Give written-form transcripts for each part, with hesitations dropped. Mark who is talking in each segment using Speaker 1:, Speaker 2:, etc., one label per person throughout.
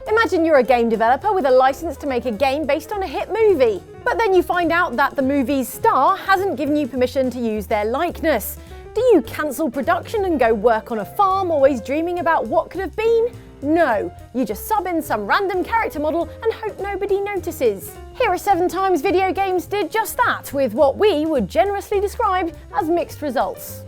Speaker 1: Imagine you're a game developer with a license to make a game based on a hit movie. But then you find out that the movie's star hasn't given you permission to use their likeness. Do you cancel production and go work on a farm, always dreaming about what could have been? No, you just sub in some random character model and hope nobody notices. Here are 7 times video games did just that, with what we would generously describe as mixed results.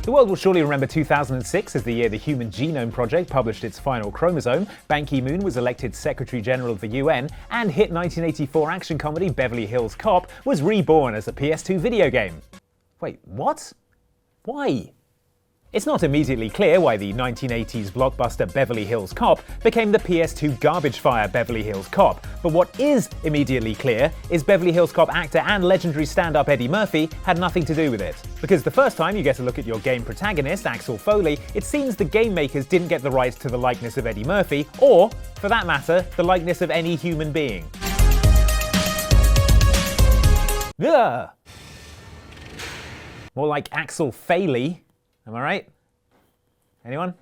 Speaker 2: The world will surely remember 2006 as the year the Human Genome Project published its final chromosome, Ban Ki-moon was elected Secretary General of the UN, and hit 1984 action comedy Beverly Hills Cop was reborn as a PS2 video game. Wait, what? Why? It's not immediately clear why the 1980s blockbuster Beverly Hills Cop became the PS2 garbage fire Beverly Hills Cop, but what is immediately clear is Beverly Hills Cop actor and legendary stand-up Eddie Murphy had nothing to do with it. Because the first time you get a look at your game protagonist, Axel Faily, it seems the game makers didn't get the rights to the likeness of Eddie Murphy, or, for that matter, the likeness of any human being. Ugh. More like Axel Faily. Am I right? Anyone?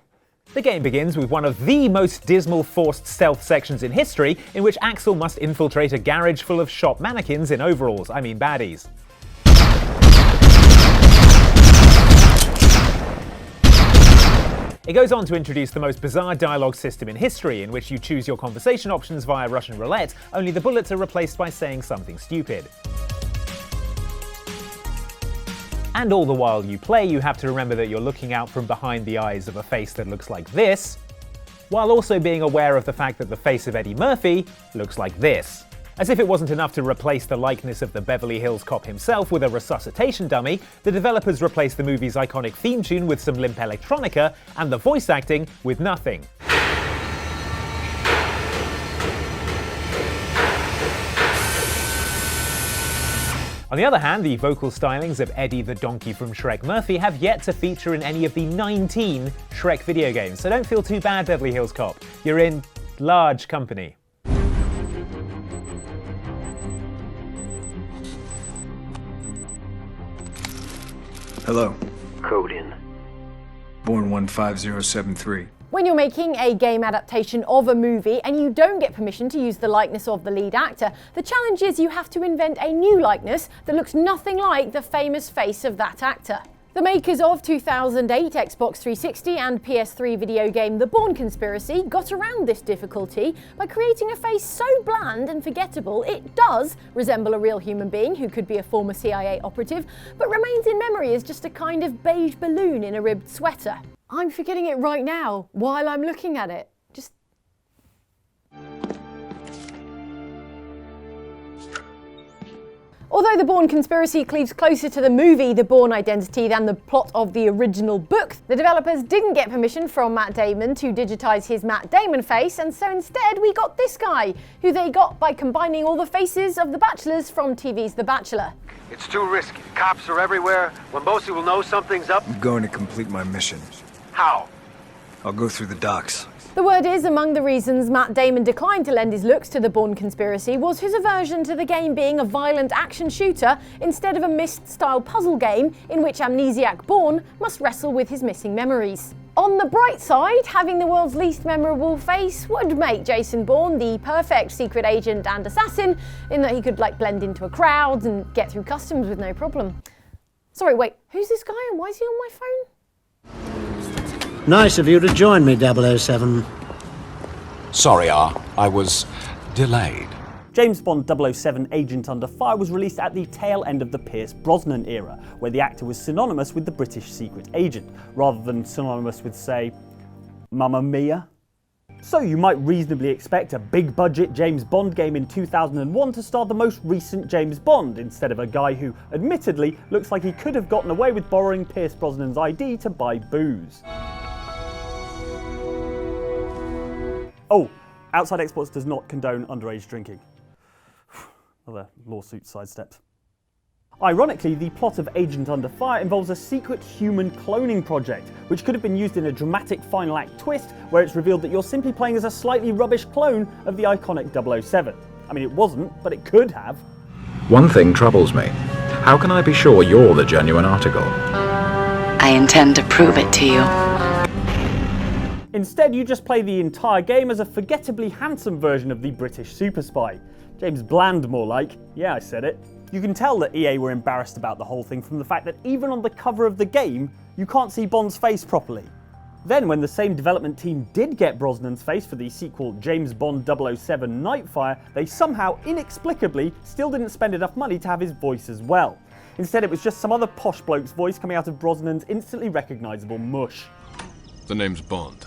Speaker 2: The game begins with one of the most dismal forced stealth sections in history, in which Axel must infiltrate a garage full of shop mannequins in overalls, I mean baddies. It goes on to introduce the most bizarre dialogue system in history, in which you choose your conversation options via Russian roulette, only the bullets are replaced by saying something stupid. And all the while you play, you have to remember that you're looking out from behind the eyes of a face that looks like this, while also being aware of the fact that the face of Eddie Murphy looks like this. As if it wasn't enough to replace the likeness of the Beverly Hills Cop himself with a resuscitation dummy, the developers replaced the movie's iconic theme tune with some limp electronica, and the voice acting with nothing. On the other hand, the vocal stylings of Eddie the Donkey from Shrek Murphy have yet to feature in any of the 19 Shrek video games, so don't feel too bad, Beverly Hills Cop. You're in large company.
Speaker 3: Hello.
Speaker 4: Code in.
Speaker 3: Bourne 15073.
Speaker 1: When you're making a game adaptation of a movie and you don't get permission to use the likeness of the lead actor, the challenge is you have to invent a new likeness that looks nothing like the famous face of that actor. The makers of 2008 Xbox 360 and PS3 video game The Bourne Conspiracy got around this difficulty by creating a face so bland and forgettable it does resemble a real human being who could be a former CIA operative, but remains in memory as just a kind of beige balloon in a ribbed sweater. I'm forgetting it right now while I'm looking at it. Although The Bourne Conspiracy cleaves closer to the movie The Bourne Identity than the plot of the original book, the developers didn't get permission from Matt Damon to digitize his Matt Damon face, and so instead we got this guy, who they got by combining all the faces of the bachelors from TV's The Bachelor.
Speaker 4: It's too risky. Cops are everywhere. Wimbosi will know something's up.
Speaker 3: I'm going to complete my mission.
Speaker 4: How?
Speaker 3: I'll go through the docks.
Speaker 1: The word is, among the reasons Matt Damon declined to lend his looks to The Bourne Conspiracy was his aversion to the game being a violent action shooter instead of a Myst-style puzzle game in which amnesiac Bourne must wrestle with his missing memories. On the bright side, having the world's least memorable face would make Jason Bourne the perfect secret agent and assassin, in that he could blend into a crowd and get through customs with no problem. Sorry, wait, who's this guy and why is he on my phone?
Speaker 5: Nice of you to join me, 007.
Speaker 6: Sorry, I was delayed.
Speaker 7: James Bond 007 Agent Under Fire was released at the tail end of the Pierce Brosnan era, where the actor was synonymous with the British secret agent, rather than synonymous with, say, Mamma Mia. So you might reasonably expect a big-budget James Bond game in 2001 to star the most recent James Bond, instead of a guy who, admittedly, looks like he could have gotten away with borrowing Pierce Brosnan's ID to buy booze. Oh, outsidexbox does not condone underage drinking. Other lawsuit sidesteps. Ironically, the plot of Agent Under Fire involves a secret human cloning project, which could have been used in a dramatic final act twist where it's revealed that you're simply playing as a slightly rubbish clone of the iconic 007. I mean, it wasn't, but it could have.
Speaker 8: One thing troubles me.
Speaker 6: How can I be sure you're the genuine article?
Speaker 8: I intend to prove it to you.
Speaker 7: Instead, you just play the entire game as a forgettably handsome version of the British super spy. James Bland, more like. Yeah, I said it. You can tell that EA were embarrassed about the whole thing from the fact that even on the cover of the game, you can't see Bond's face properly. Then, when the same development team did get Brosnan's face for the sequel James Bond 007 Nightfire, they somehow, inexplicably, still didn't spend enough money to have his voice as well. Instead, it was just some other posh bloke's voice coming out of Brosnan's instantly recognisable mush.
Speaker 9: The name's Bond.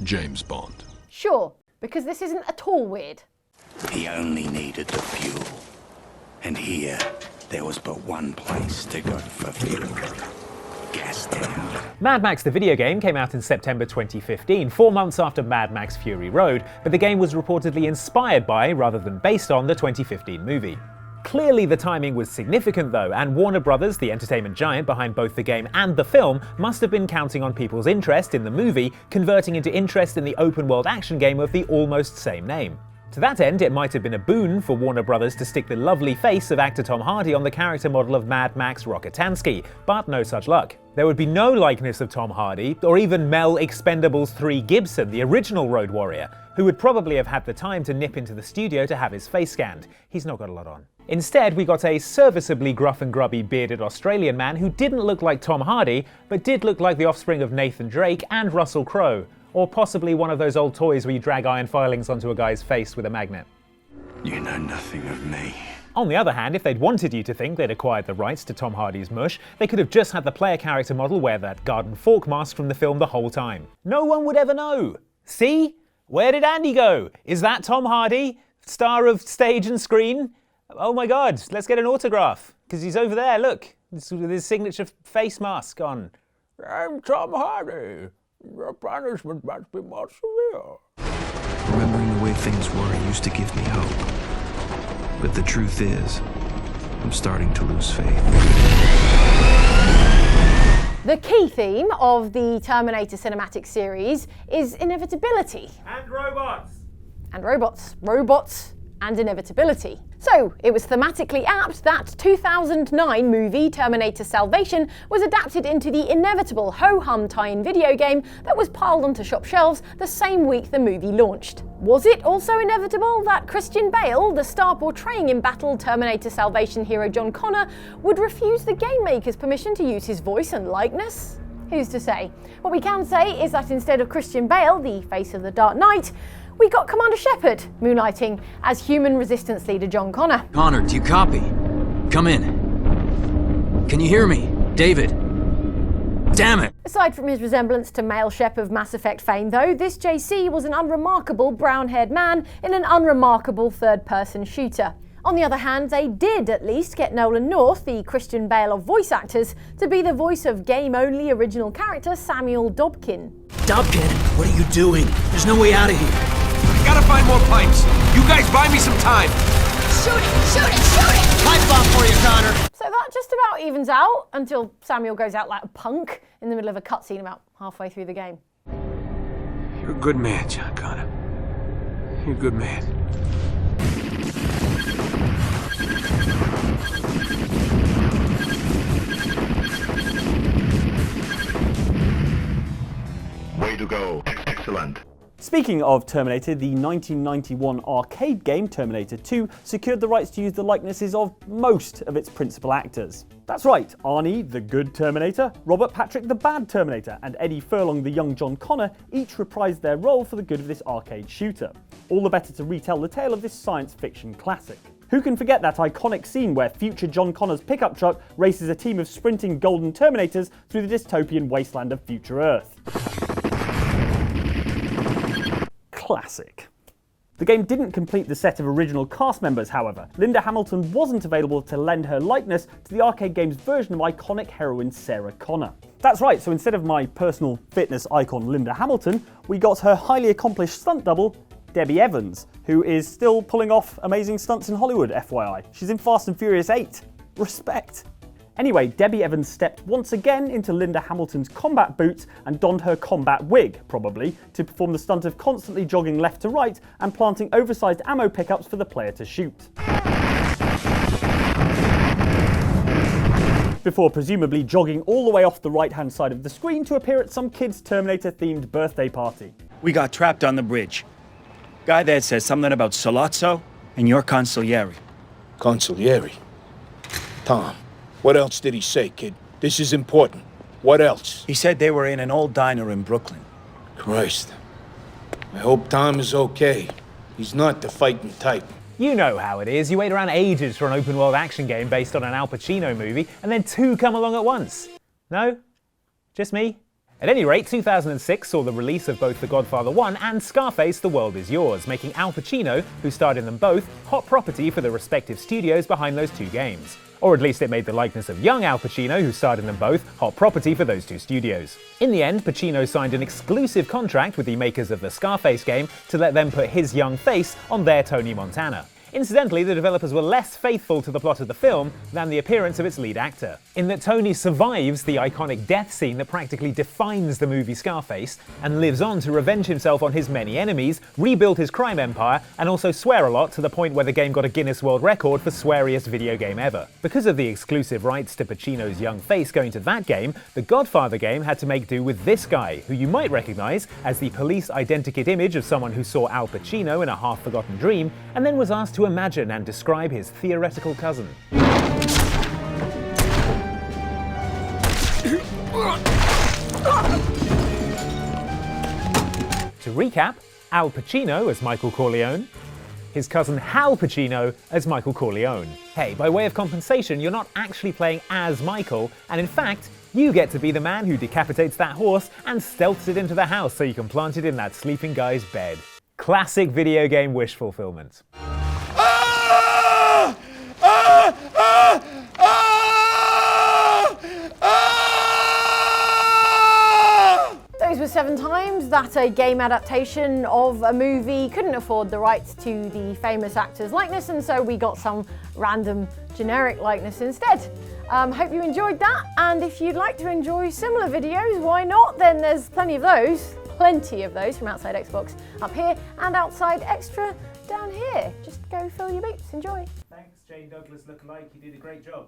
Speaker 9: James Bond.
Speaker 1: Sure, because this isn't at all weird.
Speaker 10: He only needed the fuel. And here, there was but one place to go for fuel. Gas town.
Speaker 2: Mad Max the video game came out in September 2015, 4 months after Mad Max Fury Road, but the game was reportedly inspired by, rather than based on, the 2015 movie. Clearly the timing was significant though, and Warner Brothers, the entertainment giant behind both the game and the film, must have been counting on people's interest in the movie, converting into interest in the open-world action game of the almost same name. To that end, it might have been a boon for Warner Brothers to stick the lovely face of actor Tom Hardy on the character model of Mad Max Rockatansky, but no such luck. There would be no likeness of Tom Hardy, or even Mel Expendables 3 Gibson, the original Road Warrior, who would probably have had the time to nip into the studio to have his face scanned. He's not got a lot on. Instead, we got a serviceably gruff and grubby bearded Australian man who didn't look like Tom Hardy, but did look like the offspring of Nathan Drake and Russell Crowe. Or possibly one of those old toys where you drag iron filings onto a guy's face with a magnet.
Speaker 10: You know nothing of me.
Speaker 2: On the other hand, if they'd wanted you to think they'd acquired the rights to Tom Hardy's mush, they could have just had the player character model wear that garden fork mask from the film the whole time. No one would ever know. See? Where did Andy go? Is that Tom Hardy? Star of stage and screen? Oh my god, let's get an autograph. Because he's over there, look. With his signature face mask on. I'm Tom Hardy. Your punishment must be more severe.
Speaker 3: Remembering the way things were used to give me hope. But the truth is, I'm starting to lose faith.
Speaker 1: The key theme of the Terminator cinematic series is inevitability.
Speaker 2: And robots.
Speaker 1: And robots. Robots and inevitability. So, it was thematically apt that 2009 movie Terminator Salvation was adapted into the inevitable ho-hum tie-in video game that was piled onto shop shelves the same week the movie launched. Was it also inevitable that Christian Bale, the star portraying embattled Terminator Salvation hero John Connor, would refuse the game maker's permission to use his voice and likeness? Who's to say? What we can say is that instead of Christian Bale, the face of the Dark Knight, we got Commander Shepard moonlighting as human resistance leader John Connor.
Speaker 11: Connor, do you copy? Come in. Can you hear me? David? Damn it!
Speaker 1: Aside from his resemblance to male Shep of Mass Effect fame though, this JC was an unremarkable brown-haired man in an unremarkable third-person shooter. On the other hand, they did at least get Nolan North, the Christian Bale of voice actors, to be the voice of game-only original character Samuel Dobkin.
Speaker 11: Dobkin, what are you doing? There's no way out of here.
Speaker 4: Gotta find more pipes. You guys buy me some time.
Speaker 8: Shoot it! Shoot it! Shoot it!
Speaker 11: Pipe bomb for you, Connor.
Speaker 1: So that just about evens out until Samuel goes out like a punk in the middle of a cutscene about halfway through the game.
Speaker 3: You're a good man, John Connor. You're a good man.
Speaker 12: Way to go. Excellent.
Speaker 7: Speaking of Terminator, the 1991 arcade game Terminator 2 secured the rights to use the likenesses of most of its principal actors. That's right, Arnie, the good Terminator, Robert Patrick, the bad Terminator, and Eddie Furlong, the young John Connor, each reprised their role for the good of this arcade shooter. All the better to retell the tale of this science fiction classic. Who can forget that iconic scene where future John Connor's pickup truck races a team of sprinting golden Terminators through the dystopian wasteland of future Earth? Classic. The game didn't complete the set of original cast members, however. Linda Hamilton wasn't available to lend her likeness to the arcade game's version of iconic heroine Sarah Connor. That's right, so instead of my personal fitness icon Linda Hamilton, we got her highly accomplished stunt double, Debbie Evans, who is still pulling off amazing stunts in Hollywood, FYI. She's in Fast and Furious 8. Respect. Anyway, Debbie Evans stepped once again into Linda Hamilton's combat boots and donned her combat wig, probably, to perform the stunt of constantly jogging left to right and planting oversized ammo pickups for the player to shoot. before presumably jogging all the way off the right-hand side of the screen to appear at some kid's Terminator-themed birthday party.
Speaker 10: We got trapped on the bridge. Guy there says something about Salazzo and your consigliere.
Speaker 13: Consigliere? Tom, what else did he say, kid? This is important. What else?
Speaker 10: He said they were in an old diner in Brooklyn.
Speaker 13: Christ. I hope Tom is okay. He's not the fighting type.
Speaker 2: You know how it is. You wait around ages for an open-world action game based on an Al Pacino movie, and then two come along at once. No? Just me? At any rate, 2006 saw the release of both The Godfather 1 and Scarface: The World Is Yours, making Al Pacino, who starred in them both, hot property for the respective studios behind those two games. Or at least it made the likeness of young Al Pacino, who starred in them both, hot property for those two studios. In the end, Pacino signed an exclusive contract with the makers of the Scarface game to let them put his young face on their Tony Montana. Incidentally, the developers were less faithful to the plot of the film than the appearance of its lead actor, in that Tony survives the iconic death scene that practically defines the movie Scarface, and lives on to revenge himself on his many enemies, rebuild his crime empire, and also swear a lot to the point where the game got a Guinness World Record for sweariest video game ever. Because of the exclusive rights to Pacino's young face going to that game, the Godfather game had to make do with this guy, who you might recognise as the police identikit image of someone who saw Al Pacino in a half-forgotten dream, and then was asked to imagine and describe his theoretical cousin. To recap, Al Pacino as Michael Corleone, his cousin Hal Pacino as Michael Corleone. Hey, by way of compensation, you're not actually playing as Michael, and in fact, you get to be the man who decapitates that horse and stealths it into the house so you can plant it in that sleeping guy's bed. Classic video game wish fulfillment.
Speaker 1: Those were 7 times that a game adaptation of a movie couldn't afford the rights to the famous actor's likeness, and so we got some random generic likeness instead. Hope you enjoyed that, and if you'd like to enjoy similar videos, why not? Then there's plenty of those from Outside Xbox up here and Outside Extra down here. Just go fill your boots, enjoy.
Speaker 2: Thanks, Jane Douglas lookalike, you did a great job.